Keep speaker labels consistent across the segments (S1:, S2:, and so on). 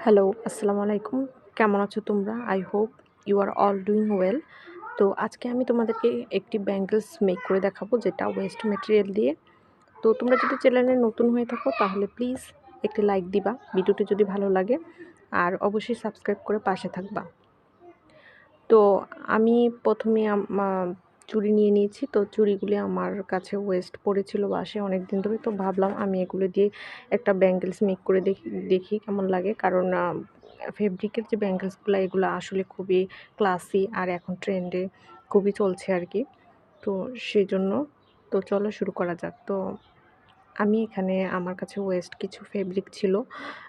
S1: Hello, আসসালামু আলাইকুম। কেমন আছো তোমরা? I hope you are all doing well. তো আজকে আমি তোমাদেরকে একটি ব্যাঙ্গলস মেক করে দেখাবো, যেটা ওয়েস্ট ম্যাটেরিয়াল দিয়ে। তো তোমরা যদি চ্যানেলে নতুন হয়ে থাকো তাহলে প্লিজ একটি লাইক দিবা ভিডিওটি যদি ভালো লাগে, আর অবশ্যই সাবস্ক্রাইব করে পাশে থাকবা। তো আমি প্রথমে চুড়ি নিয়ে নিয়েছি। তো চুড়িগুলি আমার কাছে ওয়েস্ট পড়েছিল বাসায় অনেক দিন ধরে। তো ভাবলাম আমি এগুলো দিয়ে একটা ব্যাঙ্গেলস মেক করে দেখি কেমন লাগে। কারণ ফেব্রিকের যে ব্যাঙ্গেলসগুলো এগুলো আসলে খুবই ক্লাসি, আর এখন ট্রেন্ডে খুবই চলছে আর কি। তো সেজন্য তো চলো শুরু করা যাক। তো আমি এখানে আমার কাছে ওয়েস্ট কিছু ফেব্রিক ছিল,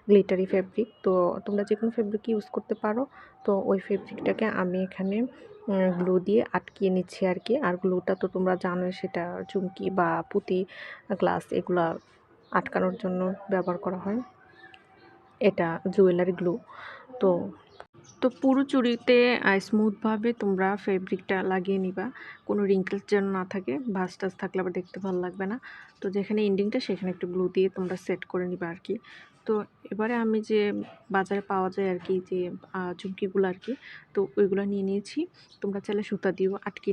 S1: গ্লিটারি ফেব্রিক। তো তোমরা যে কোনো ফেব্রিক ইউজ করতে পারো। তো ওই ফেব্রিকটাকে আমি এখানে গ্লু দিয়ে আটকিয়ে নিচ্ছি আর কি। আর গ্লুটা তো তোমরা জানোই, সেটা চুমকি বা পুঁতি, গ্লাস এগুলা আটকানোর জন্য ব্যবহার করা হয়। এটা জুয়েলারি গ্লু। তো তো পুরো চুড়িতে স্মুথভাবে তোমরা ফেব্রিকটা লাগিয়ে নিবা, কোনো রিঙ্কেলস যেন না থাকে। ভাঁজ টাজ থাকলে আবার দেখতে ভালো লাগবে না। তো যেখানে এন্ডিংটা সেখানে একটু গ্লু দিয়ে তোমরা সেট করে নিবা আর কি। তো এবারে আমি যে বাজারে পাওয়া যায় আর কি, যে চুমকিগুলো আর কি, তো ওইগুলো নিয়ে নিয়েছি। তোমরা চাইলে সুতা দিয়েও আটকে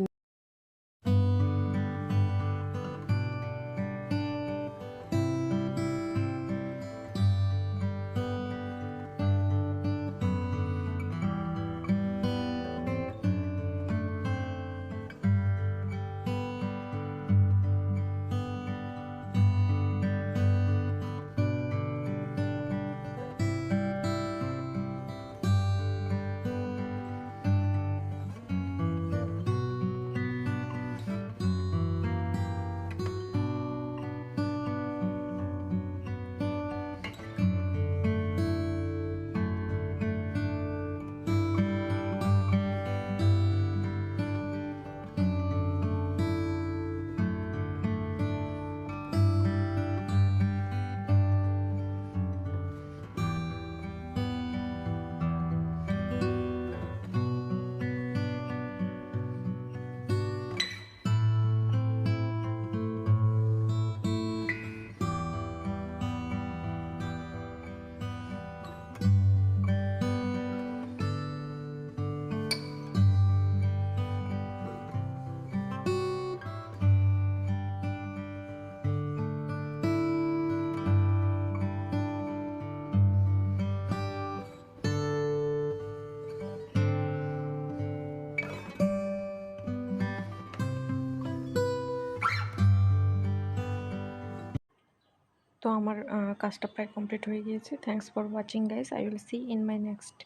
S1: তো আমার কাজটা প্রায় কমপ্লিট হয়ে গিয়েছে। Thanks for watching guys. I will see in my next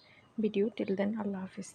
S1: video. Till then, আল্লাহ হাফিজ।